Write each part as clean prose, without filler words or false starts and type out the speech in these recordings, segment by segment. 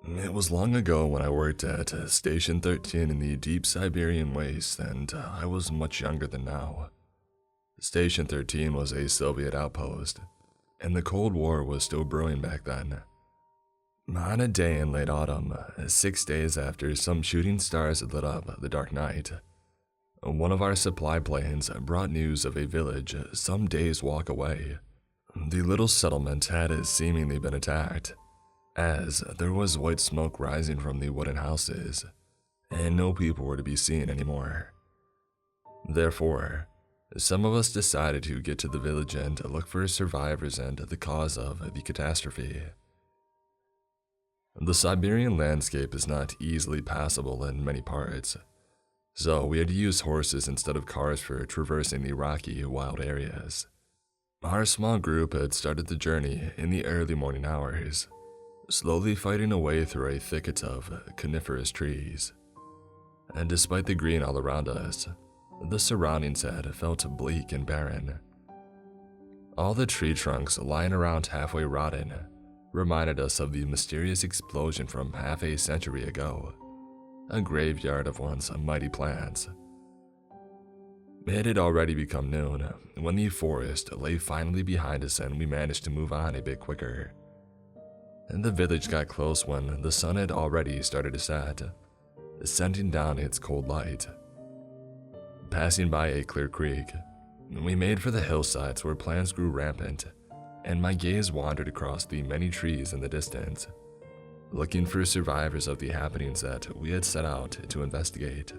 It was long ago when I worked at Station 13 in the deep Siberian waste, and I was much younger than now. Station 13 was a Soviet outpost, and the Cold War was still brewing back then. On a day in late autumn, 6 days after some shooting stars had lit up the dark night, one of our supply planes brought news of a village some days' walk away. The little settlement had seemingly been attacked, as there was white smoke rising from the wooden houses, and no people were to be seen anymore. Therefore, some of us decided to get to the village and look for survivors and the cause of the catastrophe. The Siberian landscape is not easily passable in many parts, so we had to use horses instead of cars for traversing the rocky, wild areas. Our small group had started the journey in the early morning hours, slowly fighting a way through a thicket of coniferous trees. And despite the green all around us, the surroundings had felt bleak and barren. All the tree trunks lying around halfway rotten reminded us of the mysterious explosion from half a century ago, a graveyard of once mighty plants. It had already become noon when the forest lay finally behind us and we managed to move on a bit quicker. And the village got close when the sun had already started to set, sending down its cold light. Passing by a clear creek, we made for the hillsides where plants grew rampant, and my gaze wandered across the many trees in the distance, looking for survivors of the happenings that we had set out to investigate.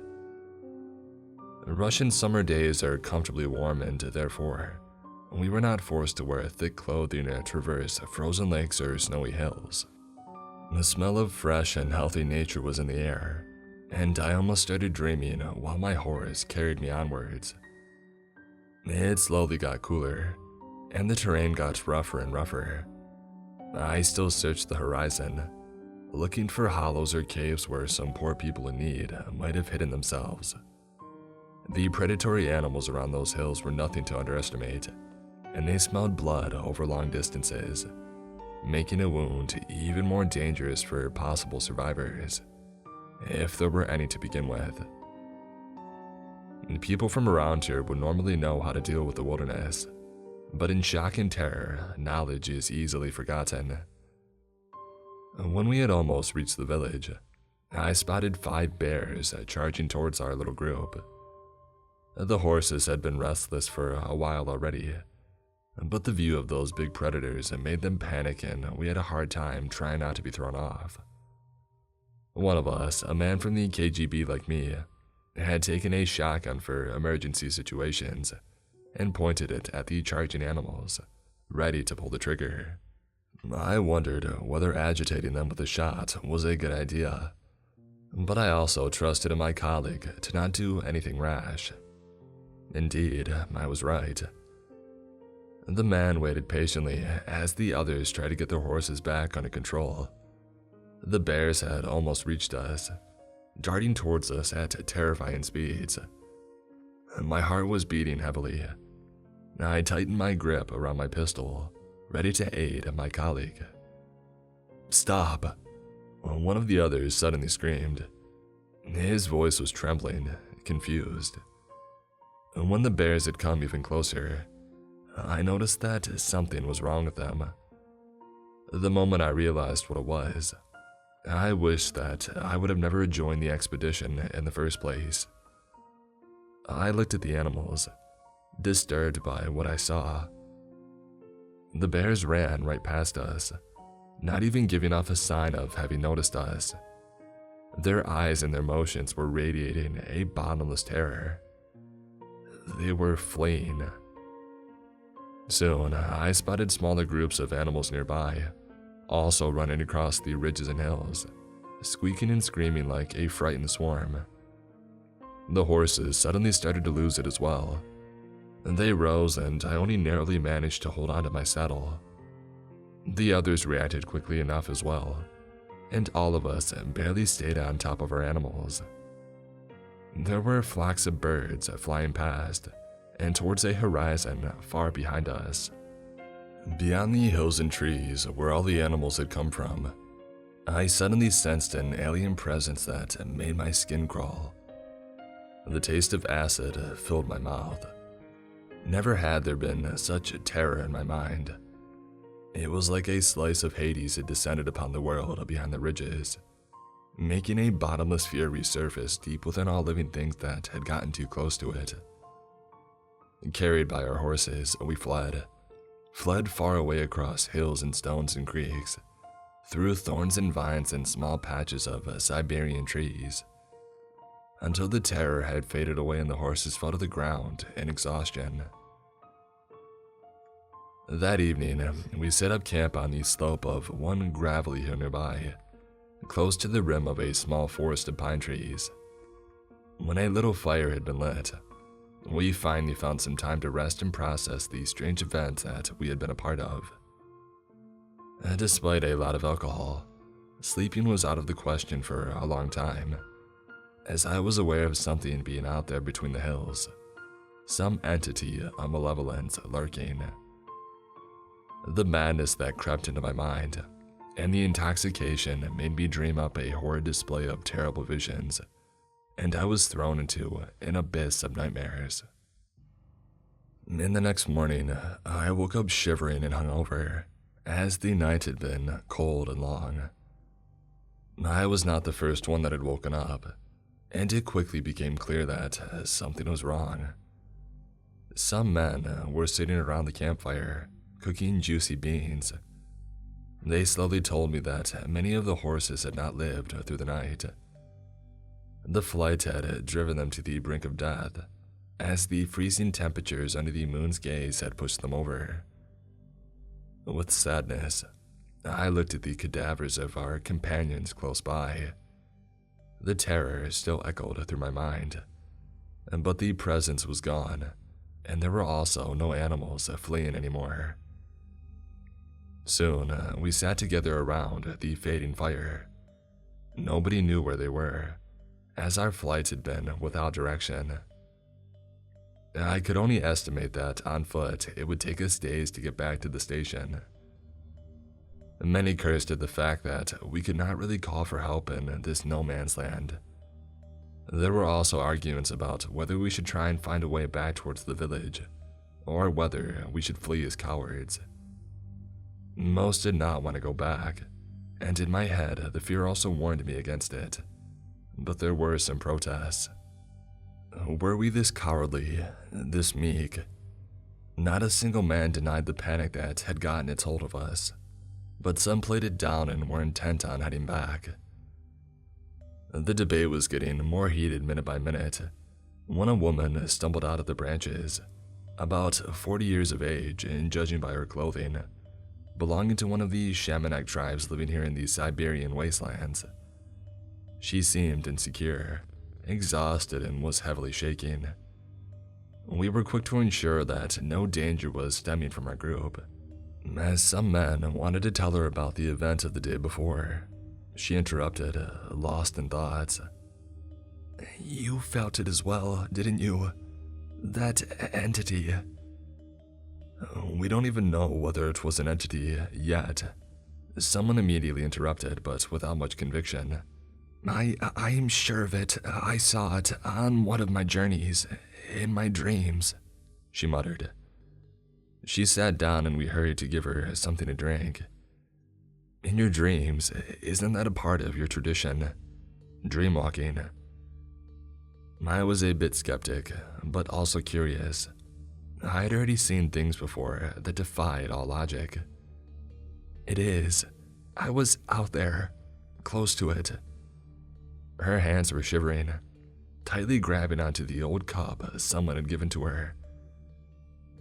Russian summer days are comfortably warm, and therefore, we were not forced to wear thick clothing to traverse frozen lakes or snowy hills. The smell of fresh and healthy nature was in the air, and I almost started dreaming while my horse carried me onwards. It slowly got cooler, and the terrain got rougher and rougher. I still searched the horizon, looking for hollows or caves where some poor people in need might have hidden themselves. The predatory animals around those hills were nothing to underestimate, and they smelled blood over long distances, making a wound even more dangerous for possible survivors, if there were any to begin with. People from around here would normally know how to deal with the wilderness, but in shock and terror, knowledge is easily forgotten. When we had almost reached the village, I spotted 5 bears charging towards our little group. The horses had been restless for a while already, but the view of those big predators made them panic, and we had a hard time trying not to be thrown off. One of us, a man from the KGB like me, had taken a shotgun for emergency situations and pointed it at the charging animals, ready to pull the trigger. I wondered whether agitating them with a shot was a good idea, but I also trusted in my colleague to not do anything rash. Indeed, I was right. The man waited patiently as the others tried to get their horses back under control. The bears had almost reached us, darting towards us at terrifying speeds. My heart was beating heavily. I tightened my grip around my pistol, ready to aid my colleague. "Stop!" One of the others suddenly screamed. His voice was trembling, confused. When the bears had come even closer, I noticed that something was wrong with them. The moment I realized what it was, I wished that I would have never joined the expedition in the first place. I looked at the animals, disturbed by what I saw. The bears ran right past us, not even giving off a sign of having noticed us. Their eyes and their motions were radiating a bottomless terror. They were fleeing. Soon, I spotted smaller groups of animals nearby, also running across the ridges and hills, squeaking and screaming like a frightened swarm. The horses suddenly started to lose it as well. They rose, and I only narrowly managed to hold onto my saddle. The others reacted quickly enough as well, and all of us barely stayed on top of our animals. There were flocks of birds flying past and towards a horizon far behind us. Beyond the hills and trees where all the animals had come from, I suddenly sensed an alien presence that made my skin crawl. The taste of acid filled my mouth. Never had there been such terror in my mind. It was like a slice of Hades had descended upon the world behind the ridges, making a bottomless fury surface deep within all living things that had gotten too close to it. Carried by our horses, we fled far away across hills and stones and creeks, through thorns and vines and small patches of Siberian trees, until the terror had faded away and the horses fell to the ground in exhaustion. That evening, we set up camp on the slope of one gravelly hill nearby, close to the rim of a small forest of pine trees. When a little fire had been lit, we finally found some time to rest and process the strange events that we had been a part of. Despite a lot of alcohol, sleeping was out of the question for a long time, as I was aware of something being out there between the hills, some entity of malevolence lurking. The madness that crept into my mind and the intoxication made me dream up a horrid display of terrible visions, and I was thrown into an abyss of nightmares. In the next morning, I woke up shivering and hungover, as the night had been cold and long. I was not the first one that had woken up, and it quickly became clear that something was wrong. Some men were sitting around the campfire, cooking juicy beans. They slowly told me that many of the horses had not lived through the night. The flight had driven them to the brink of death, as the freezing temperatures under the moon's gaze had pushed them over. With sadness, I looked at the cadavers of our companions close by. The terror still echoed through my mind, but the presence was gone, and there were also no animals fleeing anymore. Soon, we sat together around the fading fire. Nobody knew where they were, as our flights had been without direction. I could only estimate that on foot it would take us days to get back to the station. Many cursed at the fact that we could not really call for help in this no man's land. There were also arguments about whether we should try and find a way back towards the village, or whether we should flee as cowards. Most did not want to go back, and in my head the fear also warned me against it. But there were some protests. Were we this cowardly, this meek? Not a single man denied the panic that had gotten its hold of us, but some played it down and were intent on heading back. The debate was getting more heated minute by minute when a woman stumbled out of the branches, about 40 years of age and judging by her clothing, belonging to one of the shamanic tribes living here in the Siberian wastelands. She seemed insecure, exhausted, and was heavily shaking. We were quick to ensure that no danger was stemming from our group, as some men wanted to tell her about the events of the day before. She interrupted, lost in thoughts. "You felt it as well, didn't you? That entity." "We don't even know whether it was an entity yet," someone immediately interrupted, but without much conviction. I am sure of it. I saw it on one of my journeys, in my dreams," she muttered. She sat down and we hurried to give her something to drink. "In your dreams, isn't that a part of your tradition? Dreamwalking?" I was a bit skeptic, but also curious. I had already seen things before that defied all logic. "It is. I was out there, close to it." Her hands were shivering, tightly grabbing onto the old cup someone had given to her.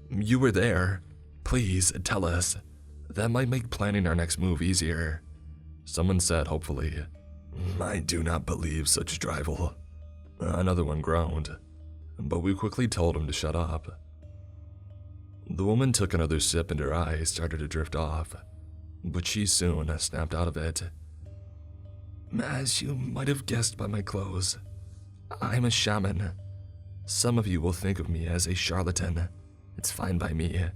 "You were there. Please, tell us. That might make planning our next move easier," someone said hopefully. "I do not believe such drivel," another one groaned, but we quickly told him to shut up. The woman took another sip and her eyes started to drift off, but she soon snapped out of it. "As you might have guessed by my clothes, I'm a shaman. Some of you will think of me as a charlatan. It's fine by me.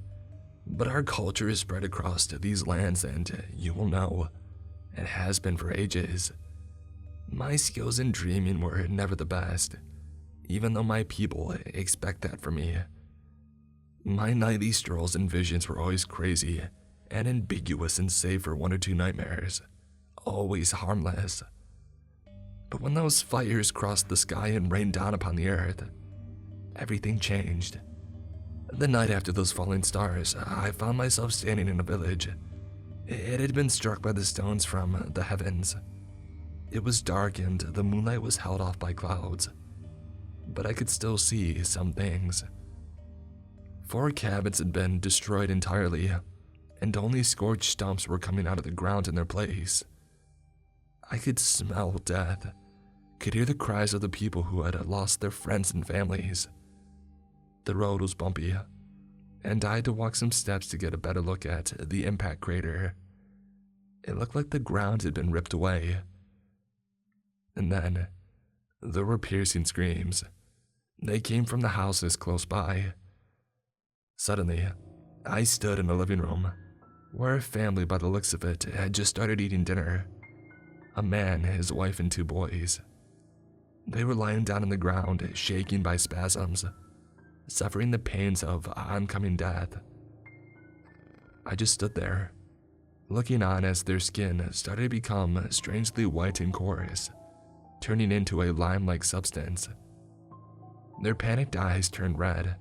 But our culture is spread across these lands and you will know. It has been for ages. My skills in dreaming were never the best, even though my people expect that from me. My nightly strolls and visions were always crazy and ambiguous and save for 1 or 2 nightmares, always harmless. But when those fires crossed the sky and rained down upon the earth, everything changed. The night after those falling stars, I found myself standing in a village. It had been struck by the stones from the heavens. It was dark and the moonlight was held off by clouds, but I could still see some things. 4 cabins had been destroyed entirely, and only scorched stumps were coming out of the ground in their place. I could smell death, could hear the cries of the people who had lost their friends and families. The road was bumpy, and I had to walk some steps to get a better look at the impact crater. It looked like the ground had been ripped away. And then, there were piercing screams. They came from the houses close by. Suddenly, I stood in the living room, where a family, by the looks of it, had just started eating dinner. A man, his wife, and 2 boys. They were lying down on the ground, shaking by spasms, suffering the pains of oncoming death. I just stood there, looking on as their skin started to become strangely white and coarse, turning into a lime-like substance. Their panicked eyes turned red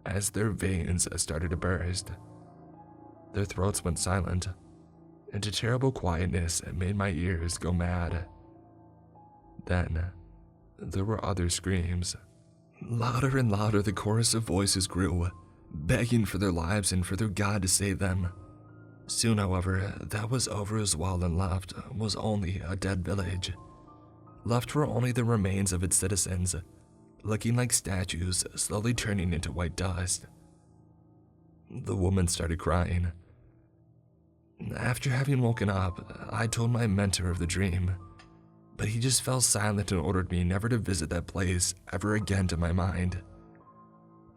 as their veins started to burst. Their throats went silent, and a terrible quietness made my ears go mad. Then, there were other screams. Louder and louder the chorus of voices grew, begging for their lives and for their God to save them. Soon, however, that was over as well, and left was only a dead village. Left were only the remains of its citizens, looking like statues slowly turning into white dust. The woman started crying. After having woken up, I told my mentor of the dream, but he just fell silent and ordered me never to visit that place ever again to my mind.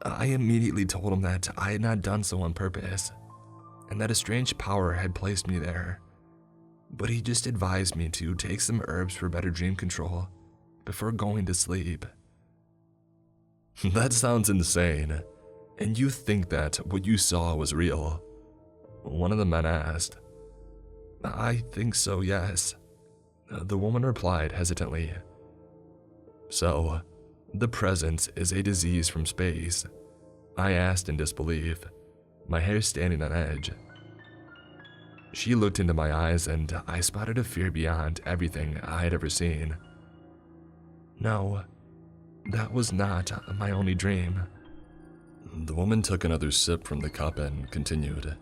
I immediately told him that I had not done so on purpose, and that a strange power had placed me there, but he just advised me to take some herbs for better dream control before going to sleep. That sounds insane, and you think that what you saw was real? One of the men asked. I think so, yes. The woman replied hesitantly. So, the presence is a disease from space? I asked in disbelief, my hair standing on edge. She looked into my eyes and I spotted a fear beyond everything I had ever seen. No, that was not my only dream. The woman took another sip from the cup and continued.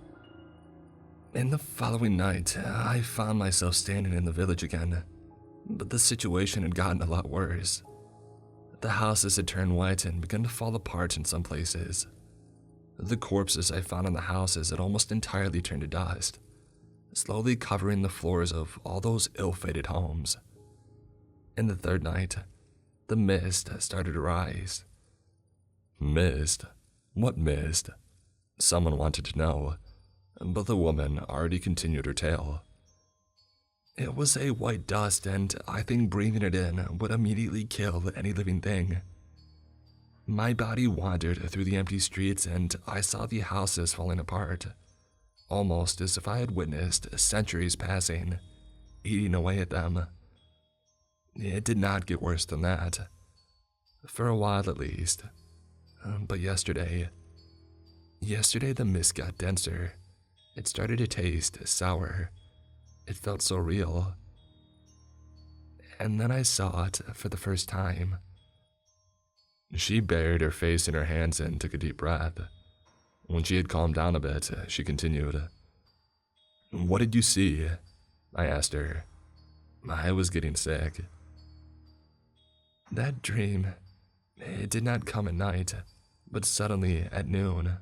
In the following night, I found myself standing in the village again, but the situation had gotten a lot worse. The houses had turned white and begun to fall apart in some places. The corpses I found in the houses had almost entirely turned to dust, slowly covering the floors of all those ill-fated homes. In the 3rd night, the mist started to rise. Mist? What mist? Someone wanted to know, but the woman already continued her tale. It was a white dust, and I think breathing it in would immediately kill any living thing. My body wandered through the empty streets, and I saw the houses falling apart, almost as if I had witnessed centuries passing, eating away at them. It did not get worse than that, for a while at least, but yesterday the mist got denser. It started to taste sour. It felt so real. And then I saw it for the first time. She buried her face in her hands and took a deep breath. When she had calmed down a bit, she continued. What did you see? I asked her. I was getting sick. That dream, it did not come at night, but suddenly at noon.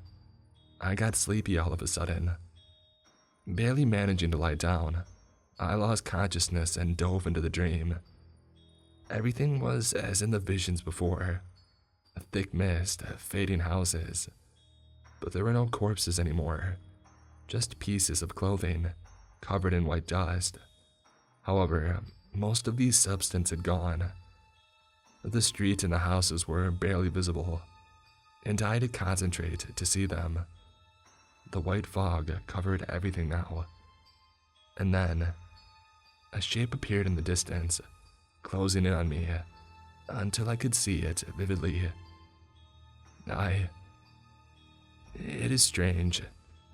I got sleepy all of a sudden. Barely managing to lie down, I lost consciousness and dove into the dream. Everything was as in the visions before. A thick mist, fading houses. But there were no corpses anymore, just pieces of clothing, covered in white dust. However, most of the substance had gone. The street and the houses were barely visible, and I had to concentrate to see them. The white fog covered everything now. And then, a shape appeared in the distance, closing in on me, until I could see it vividly. It is strange.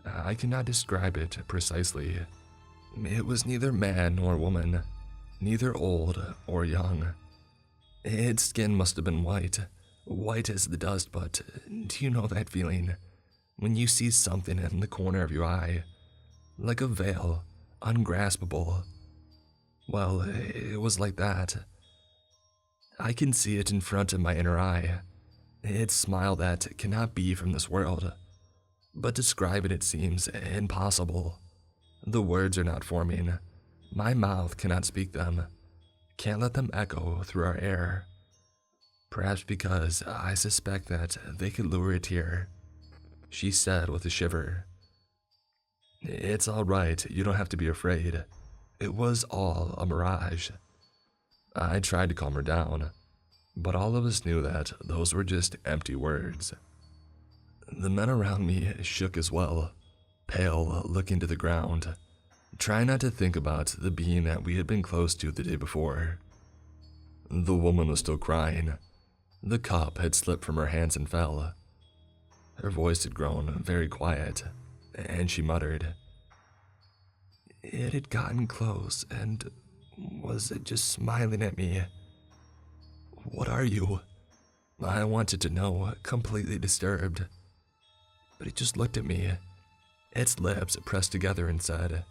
I cannot describe it precisely. It was neither man nor woman, neither old or young. Its skin must have been white as the dust, but do you know that feeling when you see something in the corner of your eye, like a veil, ungraspable? Well, it was like that. I can see it in front of my inner eye. Its smile that cannot be from this world, but describing it seems impossible. The words are not forming. My mouth cannot speak them, can't let them echo through our air. Perhaps because I suspect that they could lure it here, she said with a shiver. It's all right, you don't have to be afraid. It was all a mirage. I tried to calm her down, but all of us knew that those were just empty words. The men around me shook as well, pale, looking to the ground, trying not to think about the being that we had been close to the day before. The woman was still crying. The cup had slipped from her hands and fell. Her voice had grown very quiet, and she muttered, "It had gotten close and was just smiling at me. What are you?" I wanted to know, completely disturbed. But it just looked at me, its lips pressed together, and said,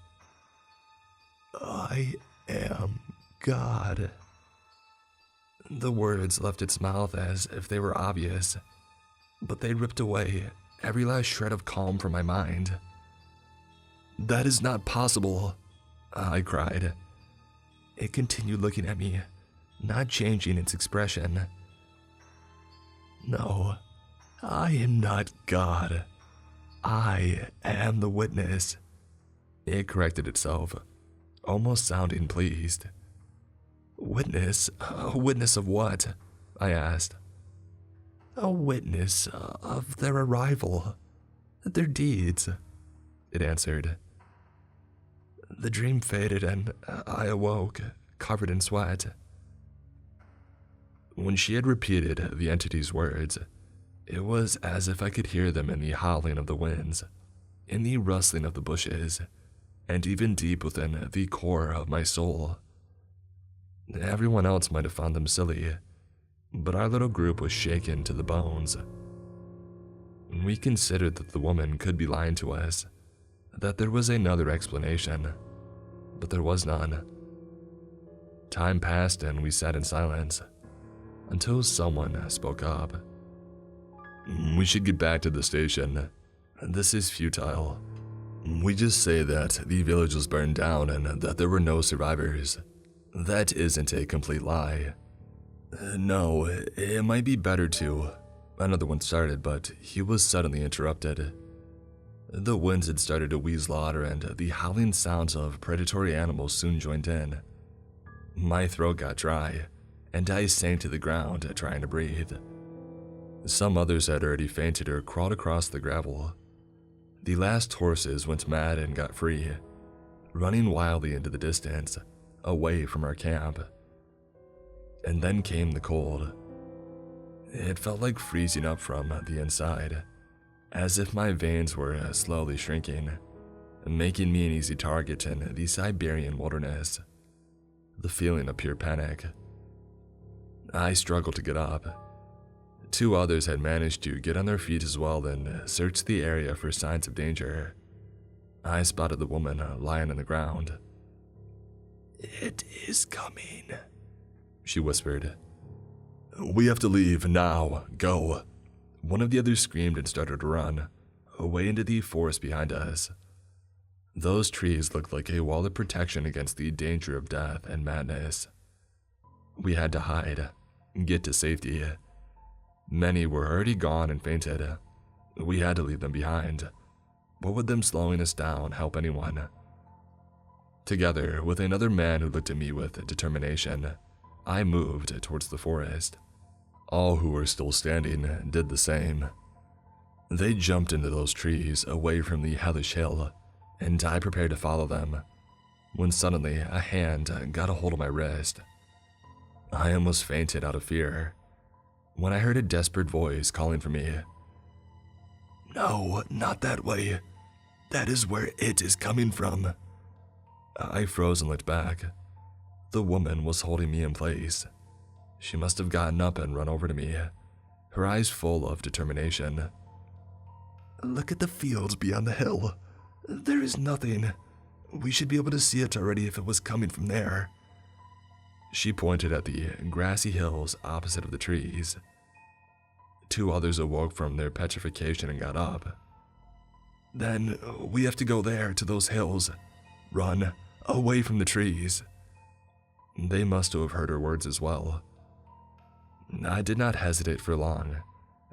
"I am God." The words left its mouth as if they were obvious, but they ripped away every last shred of calm from my mind. "That is not possible," I cried. It continued looking at me, not changing its expression. "No, I am not God. I am the witness." It corrected itself, almost sounding pleased. "Witness? A witness of what?" I asked. "A witness of their arrival, their deeds," it answered. The dream faded and I awoke, covered in sweat. When she had repeated the entity's words, it was as if I could hear them in the howling of the winds, in the rustling of the bushes, and even deep within the core of my soul. Everyone else might have found them silly, but our little group was shaken to the bones. We considered that the woman could be lying to us, that there was another explanation, but there was none. Time passed and we sat in silence, until someone spoke up. "We should get back to the station. This is futile. We just say that the village was burned down and that there were no survivors. That isn't a complete lie." "No, it might be better to," another one started, but he was suddenly interrupted. The winds had started to wheeze louder, and the howling sounds of predatory animals soon joined in. My throat got dry, and I sank to the ground trying to breathe. Some others had already fainted or crawled across the gravel. The last horses went mad and got free, running wildly into the distance, away from our camp. And then came the cold. It felt like freezing up from the inside, as if my veins were slowly shrinking, making me an easy target in the Siberian wilderness. The feeling of pure panic. I struggled to get up. Two others had managed to get on their feet as well and searched the area for signs of danger. I spotted the woman lying on the ground. "It is coming," she whispered. "We have to leave now. Go." One of the others screamed and started to run, away into the forest behind us. Those trees looked like a wall of protection against the danger of death and madness. We had to hide, get to safety. Many were already gone and fainted. We had to leave them behind. What would them slowing us down help anyone? Together with another man who looked at me with determination, I moved towards the forest. All who were still standing did the same. They jumped into those trees away from the hellish hill, and I prepared to follow them, when suddenly a hand got a hold of my wrist. I almost fainted out of fear when I heard a desperate voice calling for me. "No, not that way. That is where it is coming from." I froze and looked back. The woman was holding me in place. She must have gotten up and run over to me, her eyes full of determination. "Look at the fields beyond the hill. There is nothing. We should be able to see it already if it was coming from there." She pointed at the grassy hills opposite of the trees. Two others awoke from their petrification and got up. "Then we have to go there, to those hills. Run, away from the trees." They must have heard her words as well. I did not hesitate for long,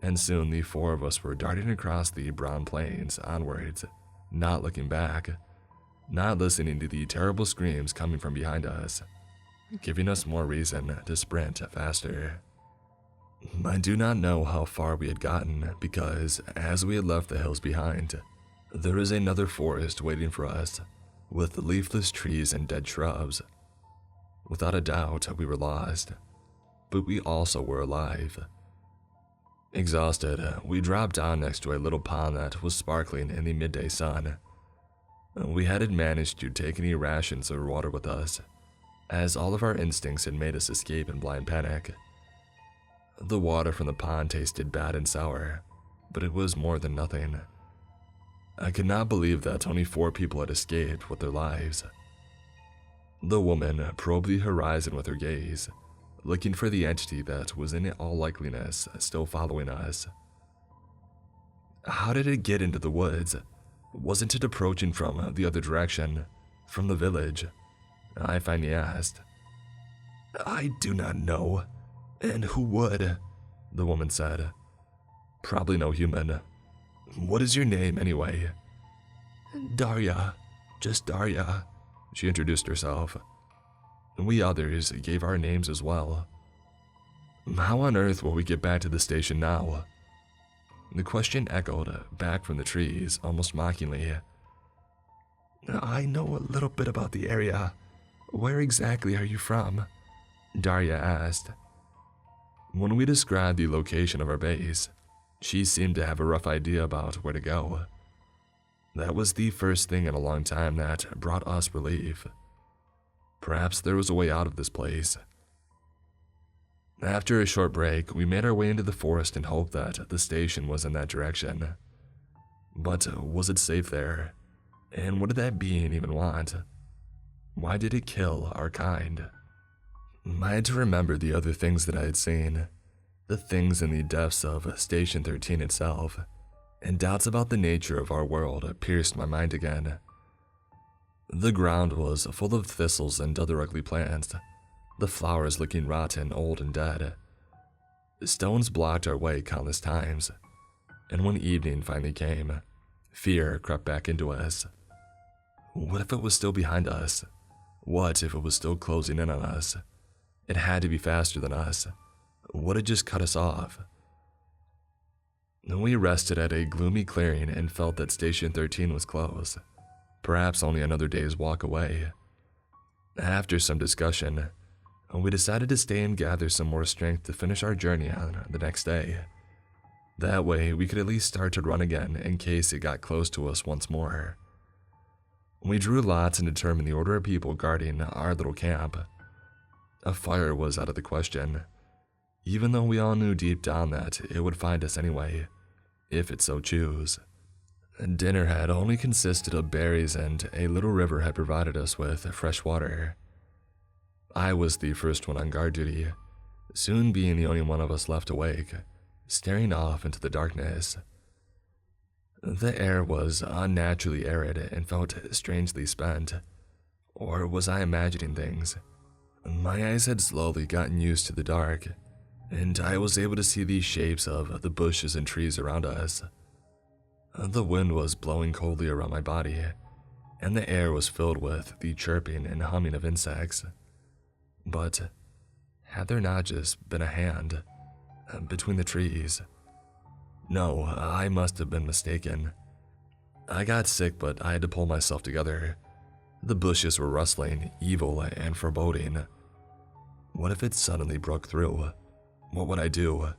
and soon the four of us were darting across the brown plains onwards, not looking back, not listening to the terrible screams coming from behind us, giving us more reason to sprint faster. I do not know how far we had gotten because, as we had left the hills behind, there was another forest waiting for us, with leafless trees and dead shrubs. Without a doubt, we were lost, but we also were alive. Exhausted, we dropped down next to a little pond that was sparkling in the midday sun. We hadn't managed to take any rations or water with us, as all of our instincts had made us escape in blind panic. The water from the pond tasted bad and sour, but it was more than nothing. I could not believe that only 4 people had escaped with their lives. The woman probed the horizon with her gaze, looking for the entity that was in all likeliness still following us. How did it get into the woods? Wasn't it approaching from the other direction, from the village? I finally asked. "I do not know. And who would?" the woman said. "Probably no human. What is your name, anyway?" "Darya. Just Darya," she introduced herself. We others gave our names as well. "How on earth will we get back to the station now?" The question echoed back from the trees, almost mockingly. "I know a little bit about the area. Where exactly are you from?" Darya asked. When we described the location of our base, she seemed to have a rough idea about where to go. That was the first thing in a long time that brought us relief. Perhaps there was a way out of this place. After a short break, we made our way into the forest and hoped that the station was in that direction. But was it safe there? And what did that being even want? Why did it kill our kind? I had to remember the other things that I had seen, the things in the depths of Station 13 itself, and doubts about the nature of our world pierced my mind again. The ground was full of thistles and other ugly plants, the flowers looking rotten, old, and dead. Stones blocked our way countless times, and when evening finally came, fear crept back into us. What if it was still behind us? What if it was still closing in on us? It had to be faster than us. Would it just cut us off? We rested at a gloomy clearing and felt that Station 13 was close, perhaps only another day's walk away. After some discussion, we decided to stay and gather some more strength to finish our journey on the next day. That way, we could at least start to run again in case it got close to us once more. We drew lots and determined the order of people guarding our little camp. A fire was out of the question, even though we all knew deep down that it would find us anyway, if it so chose. Dinner had only consisted of berries, and a little river had provided us with fresh water. I was the first one on guard duty, soon being the only one of us left awake, staring off into the darkness. The air was unnaturally arid and felt strangely spent. Or was I imagining things? My eyes had slowly gotten used to the dark, and I was able to see the shapes of the bushes and trees around us. The wind was blowing coldly around my body, and the air was filled with the chirping and humming of insects. But had there not just been a hand between the trees? No, I must have been mistaken. I got sick, but I had to pull myself together. The bushes were rustling, evil and foreboding. What if it suddenly broke through? What would I do?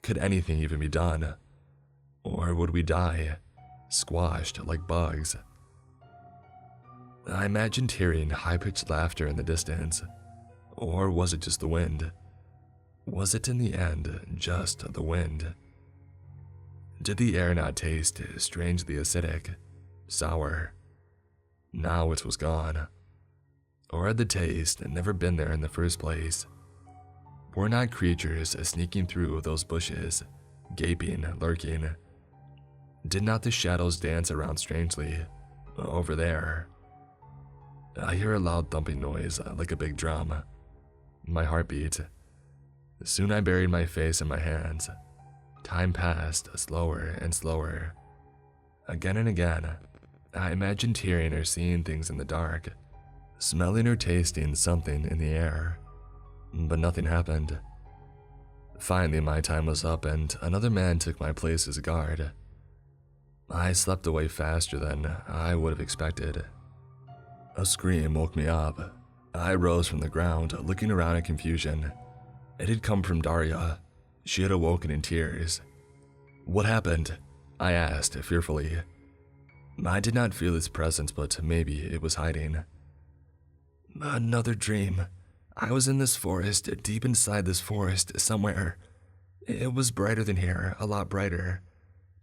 Could anything even be done? Or would we die, squashed like bugs? I imagined hearing high-pitched laughter in the distance. Or was it just the wind? Was it in the end just the wind? Did the air not taste strangely acidic, sour? Now it was gone. Or had the taste never been there in the first place? Were not creatures sneaking through those bushes, gaping, lurking? Did not the shadows dance around strangely, over there? I hear a loud thumping noise like a big drum. My heart beat. Soon I buried my face in my hands. Time passed slower and slower. Again and again, I imagined hearing or seeing things in the dark, smelling or tasting something in the air, but nothing happened. Finally, my time was up and another man took my place as a guard. I slept away faster than I would have expected. A scream woke me up. I rose from the ground, looking around in confusion. It had come from Daria. She had awoken in tears. "What happened?" I asked fearfully. I did not feel its presence, but maybe it was hiding. "Another dream. I was in this forest, deep inside this forest, somewhere. It was brighter than here, a lot brighter.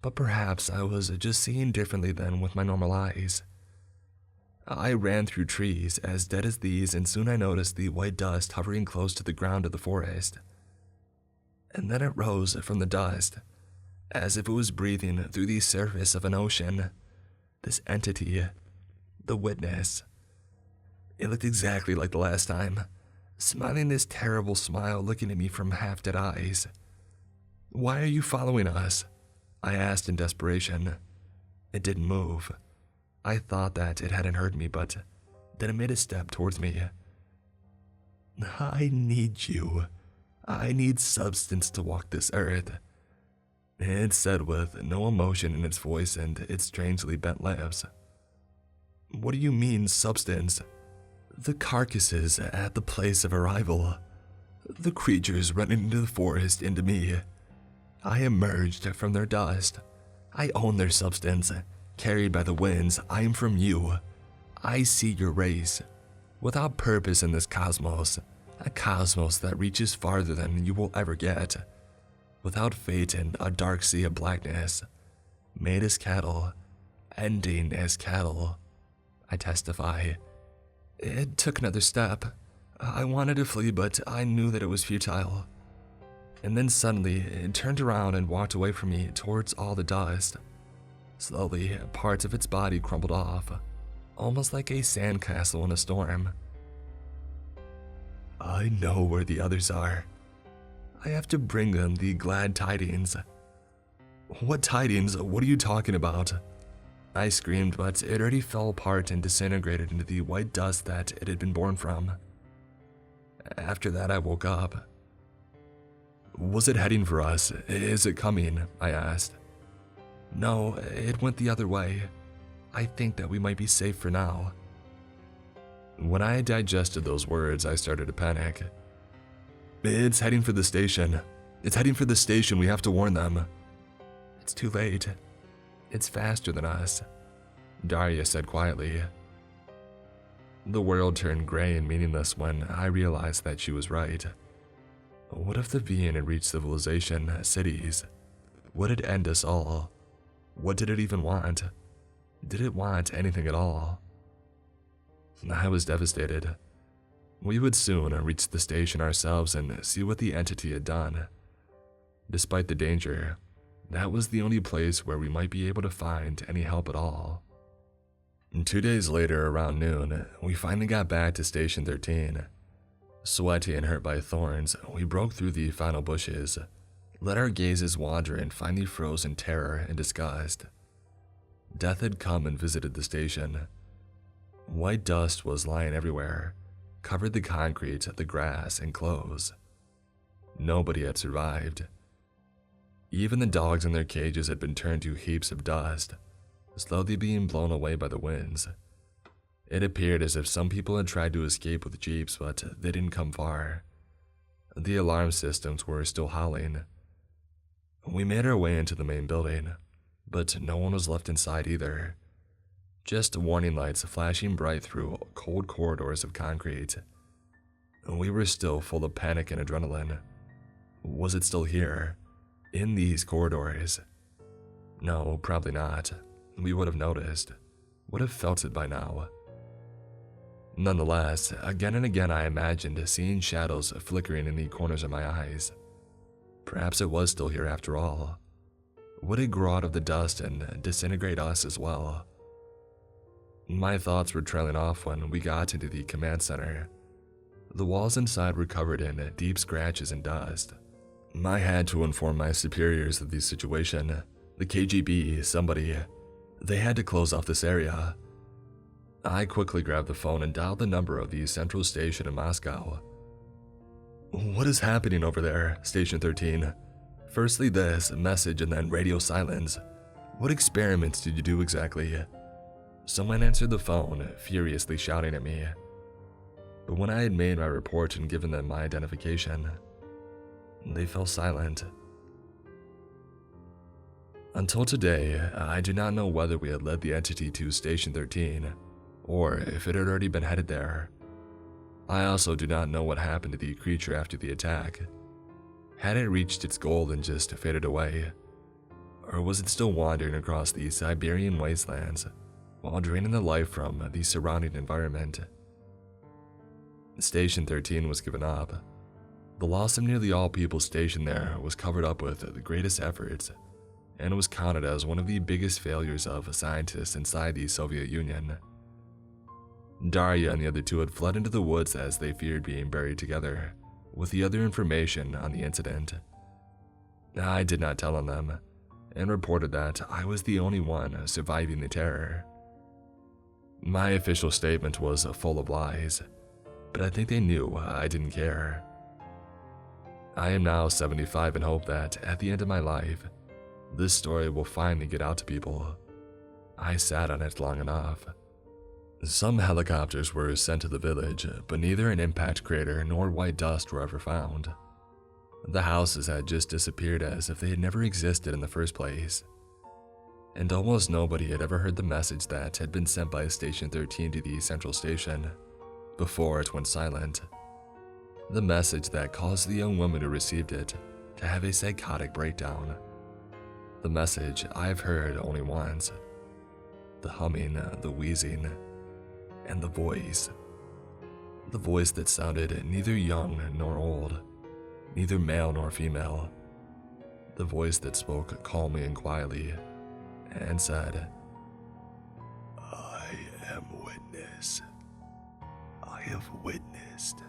But perhaps I was just seeing differently than with my normal eyes. I ran through trees as dead as these, and soon I noticed the white dust hovering close to the ground of the forest. And then it rose from the dust, as if it was breathing through the surface of an ocean. This entity, the witness. It looked exactly like the last time, smiling this terrible smile, looking at me from half-dead eyes. 'Why are you following us?' I asked in desperation. It didn't move. I thought that it hadn't heard me, but then it made a step towards me. 'I need you. I need substance to walk this earth,' it said with no emotion in its voice and its strangely bent lips. 'What do you mean, substance?' 'The carcasses at the place of arrival. The creatures running into the forest into me. I emerged from their dust. I own their substance. Carried by the winds, I am from you. I see your race. Without purpose in this cosmos, a cosmos that reaches farther than you will ever get. Without fate in a dark sea of blackness. Made as cattle, ending as cattle. I testify.' It took another step. I wanted to flee, but I knew that it was futile. And then suddenly, it turned around and walked away from me towards all the dust. Slowly, parts of its body crumbled off, almost like a sandcastle in a storm. I know where the others are. I have to bring them the glad tidings.' 'What tidings? What are you talking about?' I screamed, but it already fell apart and disintegrated into the white dust that it had been born from. After that, I woke up. 'Was it heading for us? Is it coming?' I asked. 'No, it went the other way. I think that we might be safe for now.' When I had digested those words, I started to panic. 'It's heading for the station. It's heading for the station. We have to warn them.' 'It's too late. It's faster than us,' Daria said quietly. The world turned gray and meaningless when I realized that she was right. What if the being had reached civilization, cities? Would it end us all? What did it even want? Did it want anything at all? I was devastated. We would soon reach the station ourselves and see what the entity had done. Despite the danger, that was the only place where we might be able to find any help at all. 2 days later, around noon, we finally got back to Station 13. Sweaty and hurt by thorns, we broke through the final bushes, let our gazes wander, and finally froze in terror and disgust. Death had come and visited the station. White dust was lying everywhere, covered the concrete, the grass, and clothes. Nobody had survived. Even the dogs in their cages had been turned to heaps of dust, slowly being blown away by the winds. It appeared as if some people had tried to escape with jeeps, but they didn't come far. The alarm systems were still howling. We made our way into the main building, but no one was left inside either. Just warning lights flashing bright through cold corridors of concrete. We were still full of panic and adrenaline. Was it still here, in these corridors? No, probably not. We would have noticed, would have felt it by now. Nonetheless, again and again I imagined seeing shadows flickering in the corners of my eyes. Perhaps it was still here after all. Would it grow out of the dust and disintegrate us as well? My thoughts were trailing off when we got into the command center. The walls inside were covered in deep scratches and dust. I had to inform my superiors of the situation. The KGB, somebody. They had to close off this area. I quickly grabbed the phone and dialed the number of the central station in Moscow. What is happening over there, Station 13? Firstly this message and then radio silence. What experiments did you do exactly? Someone answered the phone, furiously shouting at me. But when I had made my report and given them my identification, they fell silent. Until today, I do not know whether we had led the entity to Station 13, or if it had already been headed there. I also do not know what happened to the creature after the attack. Had it reached its goal and just faded away? Or was it still wandering across the Siberian wastelands while draining the life from the surrounding environment? Station 13 was given up. The loss of nearly all people stationed there was covered up with the greatest efforts, and was counted as one of the biggest failures of scientists inside the Soviet Union. Darya and the other two had fled into the woods as they feared being buried together with the other information on the incident. I did not tell on them, and reported that I was the only one surviving the terror. My official statement was full of lies, but I think they knew I didn't care. I am now 75 and hope that at the end of my life, this story will finally get out to people. I sat on it long enough. Some helicopters were sent to the village, but neither an impact crater nor white dust were ever found. The houses had just disappeared as if they had never existed in the first place. And almost nobody had ever heard the message that had been sent by Station 13 to the central station, before it went silent. The message that caused the young woman who received it to have a psychotic breakdown. The message I've heard only once. The humming, the wheezing, and the voice. The voice that sounded neither young nor old, neither male nor female. The voice that spoke calmly and quietly and said, "I am witness. I have witnessed